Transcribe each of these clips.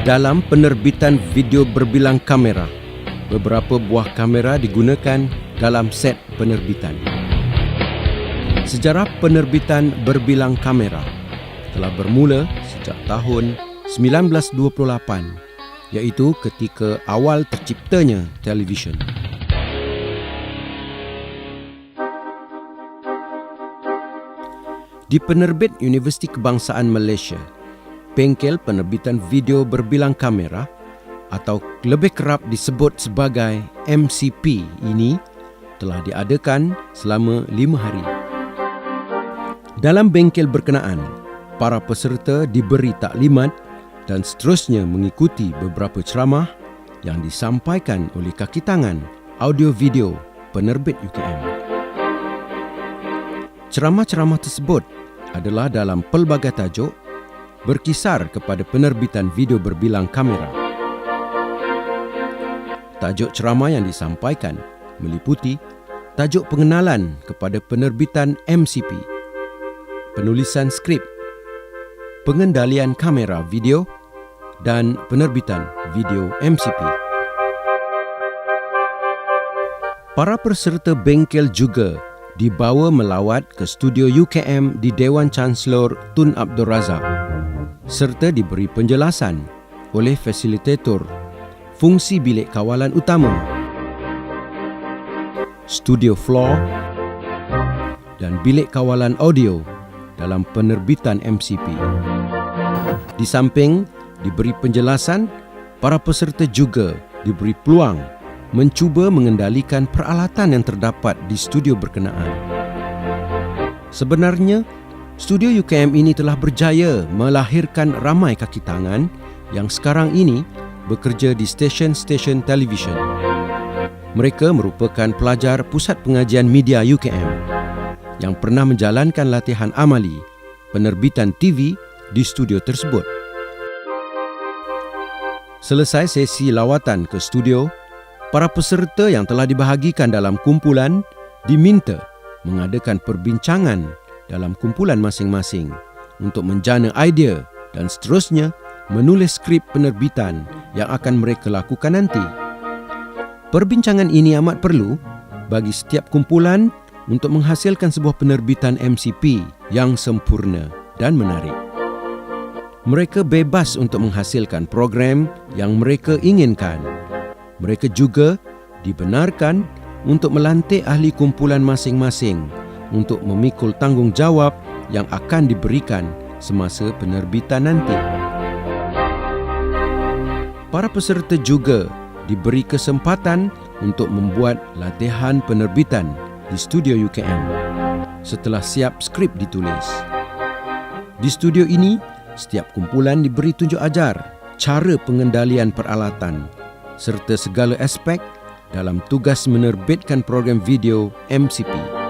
Dalam penerbitan video berbilang kamera, beberapa buah kamera digunakan dalam set penerbitan. Sejarah penerbitan berbilang kamera telah bermula sejak tahun 1928, iaitu ketika awal terciptanya televisyen. Di Penerbit Universiti Kebangsaan Malaysia, bengkel penerbitan video berbilang kamera atau lebih kerap disebut sebagai MCP ini telah diadakan selama 5 hari. Dalam bengkel berkenaan, para peserta diberi taklimat dan seterusnya mengikuti beberapa ceramah yang disampaikan oleh kaki tangan audio-video penerbit UKM. Ceramah-ceramah tersebut adalah dalam pelbagai tajuk berkisar kepada penerbitan video berbilang kamera. Tajuk ceramah yang disampaikan meliputi tajuk pengenalan kepada penerbitan MCP, penulisan skrip, pengendalian kamera video dan penerbitan video MCP. Para peserta bengkel juga dibawa melawat ke studio UKM di Dewan Chancellor Tun Abdul Razak serta diberi penjelasan oleh fasilitator fungsi bilik kawalan utama, studio floor dan bilik kawalan audio dalam penerbitan MCP. Di samping diberi penjelasan, para peserta juga diberi peluang mencuba mengendalikan peralatan yang terdapat di studio berkenaan. Sebenarnya, studio UKM ini telah berjaya melahirkan ramai kaki tangan yang sekarang ini bekerja di stesen-stesen televisyen. Mereka merupakan pelajar Pusat Pengajian Media UKM yang pernah menjalankan latihan amali penerbitan TV di studio tersebut. Selesai sesi lawatan ke studio, para peserta yang telah dibahagikan dalam kumpulan diminta mengadakan perbincangan dalam kumpulan masing-masing untuk menjana idea dan seterusnya menulis skrip penerbitan yang akan mereka lakukan nanti. Perbincangan ini amat perlu bagi setiap kumpulan untuk menghasilkan sebuah penerbitan MCP yang sempurna dan menarik. Mereka bebas untuk menghasilkan program yang mereka inginkan. Mereka juga dibenarkan untuk melantik ahli kumpulan masing-masing untuk memikul tanggungjawab yang akan diberikan semasa penerbitan nanti. Para peserta juga diberi kesempatan untuk membuat latihan penerbitan di studio UKM setelah siap skrip ditulis. Di studio ini, setiap kumpulan diberi tunjuk ajar cara pengendalian peralatan serta segala aspek dalam tugas menerbitkan program video MCP.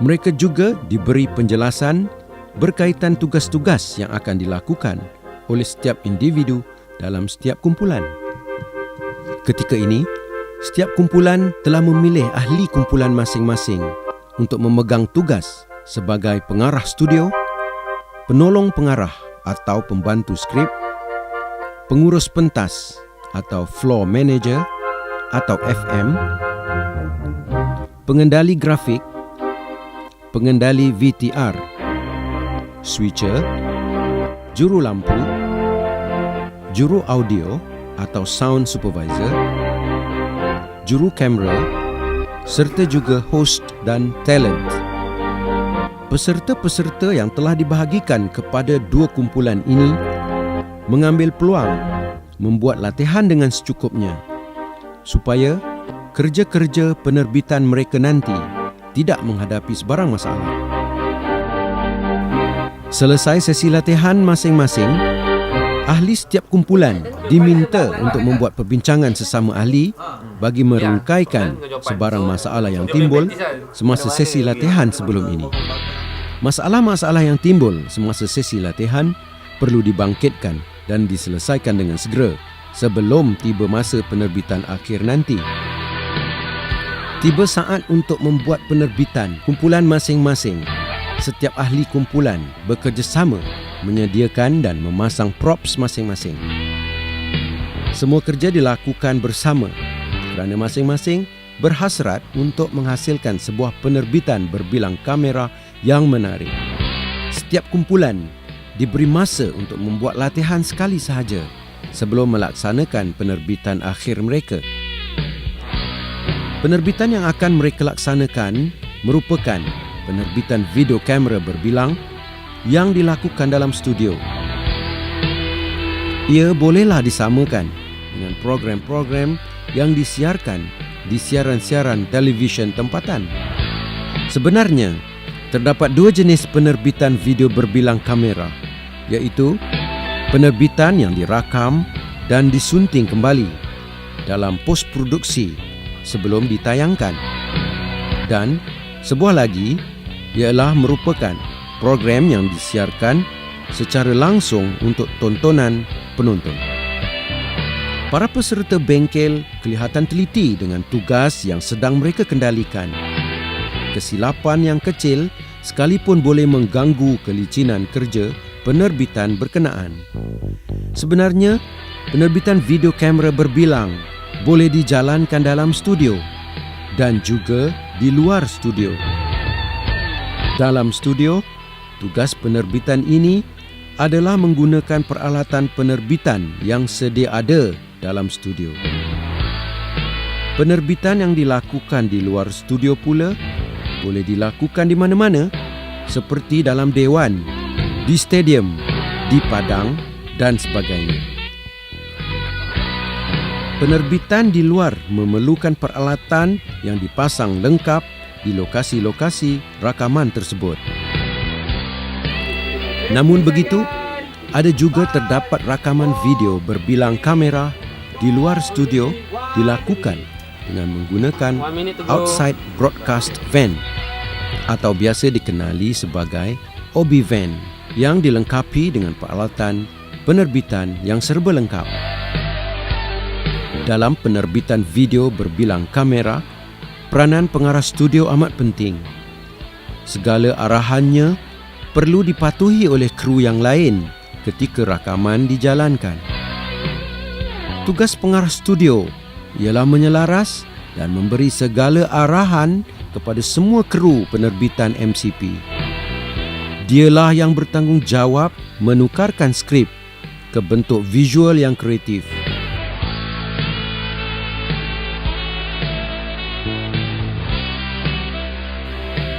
Mereka juga diberi penjelasan berkaitan tugas-tugas yang akan dilakukan oleh setiap individu dalam setiap kumpulan. Ketika ini, setiap kumpulan telah memilih ahli kumpulan masing-masing untuk memegang tugas sebagai pengarah studio, penolong pengarah atau pembantu skrip, pengurus pentas atau floor manager atau FM, pengendali grafik, pengendali VTR, switcher, juru lampu, juru audio atau sound supervisor, juru kamera, serta juga host dan talent. Peserta-peserta yang telah dibahagikan kepada dua kumpulan ini mengambil peluang membuat latihan dengan secukupnya supaya kerja-kerja penerbitan mereka nanti tidak menghadapi sebarang masalah. Selesai sesi latihan masing-masing, ahli setiap kumpulan diminta untuk membuat perbincangan sesama ahli bagi merungkaikan sebarang masalah yang timbul semasa sesi latihan sebelum ini. Masalah-masalah yang timbul semasa sesi latihan perlu dibangkitkan dan diselesaikan dengan segera sebelum tiba masa penerbitan akhir nanti. Tiba saat untuk membuat penerbitan kumpulan masing-masing. Setiap ahli kumpulan bekerjasama menyediakan dan memasang props masing-masing. Semua kerja dilakukan bersama kerana masing-masing berhasrat untuk menghasilkan sebuah penerbitan berbilang kamera yang menarik. Setiap kumpulan diberi masa untuk membuat latihan sekali sahaja sebelum melaksanakan penerbitan akhir mereka. Penerbitan yang akan mereka laksanakan merupakan penerbitan video kamera berbilang yang dilakukan dalam studio. Ia bolehlah disamakan dengan program-program yang disiarkan di siaran-siaran televisyen tempatan. Sebenarnya, terdapat dua jenis penerbitan video berbilang kamera, iaitu penerbitan yang dirakam dan disunting kembali dalam postproduksi sebelum ditayangkan. Dan sebuah lagi ialah merupakan program yang disiarkan secara langsung untuk tontonan penonton. Para peserta bengkel kelihatan teliti dengan tugas yang sedang mereka kendalikan. Kesilapan yang kecil sekalipun boleh mengganggu kelicinan kerja penerbitan berkenaan. Sebenarnya, penerbitan video kamera berbilang boleh dijalankan dalam studio dan juga di luar studio. Dalam studio, tugas penerbitan ini adalah menggunakan peralatan penerbitan yang sedia ada dalam studio. Penerbitan yang dilakukan di luar studio pula boleh dilakukan di mana-mana, seperti dalam dewan, di stadium, di padang dan sebagainya. Penerbitan di luar memerlukan peralatan yang dipasang lengkap di lokasi-lokasi rakaman tersebut. Namun begitu, ada juga terdapat rakaman video berbilang kamera di luar studio dilakukan dengan menggunakan outside broadcast van atau biasa dikenali sebagai OB van yang dilengkapi dengan peralatan penerbitan yang serba lengkap. Dalam penerbitan video berbilang kamera, peranan pengarah studio amat penting. Segala arahannya perlu dipatuhi oleh kru yang lain ketika rakaman dijalankan. Tugas pengarah studio ialah menyelaras dan memberi segala arahan kepada semua kru penerbitan MCP. Dialah yang bertanggungjawab menukarkan skrip ke bentuk visual yang kreatif.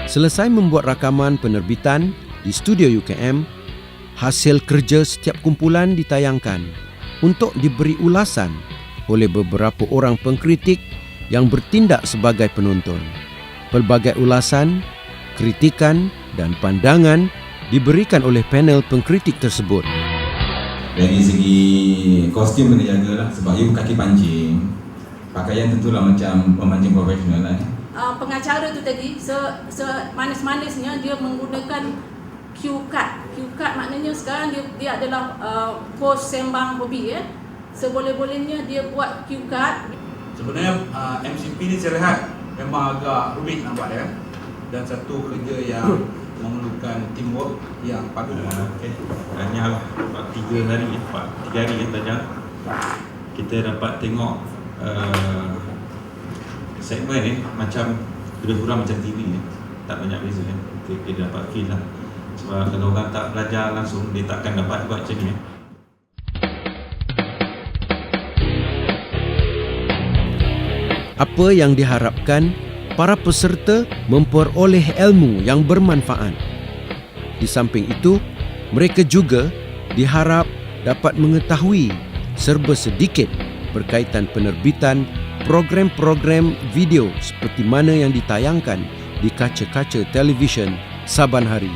Selesai membuat rakaman penerbitan di studio UKM, hasil kerja setiap kumpulan ditayangkan untuk diberi ulasan oleh beberapa orang pengkritik yang bertindak sebagai penonton. Pelbagai ulasan, kritikan dan pandangan diberikan oleh panel pengkritik tersebut. Dari segi kostum kena jagalah sebab you kaki pancing. Pakaian tentulah macam pemancing profesional lah. Pengacara tu tadi manis-manisnya dia menggunakan cue card. Cue card maknanya sekarang dia adalah post sembang hobi ya. Seboleh-bolehnya dia buat cue card. Sebenarnya MCP ni saya lihat memang agak rumit nak buat ya. Dan satu kerja yang memerlukan teamwork yang padu. Okey. Hanyalah 3 hari tajam kita dapat tengok segmen ni macam lebih kurang macam TV ni. Tak banyak beza kan. Kita dapat feel lah. Sebab kalau orang tak belajar langsung dia takkan dapat buat macam ni. Apa yang diharapkan para peserta memperoleh ilmu yang bermanfaat. Di samping itu, mereka juga diharap dapat mengetahui serba sedikit berkaitan penerbitan program-program video seperti mana yang ditayangkan di kaca-kaca televisyen saban hari.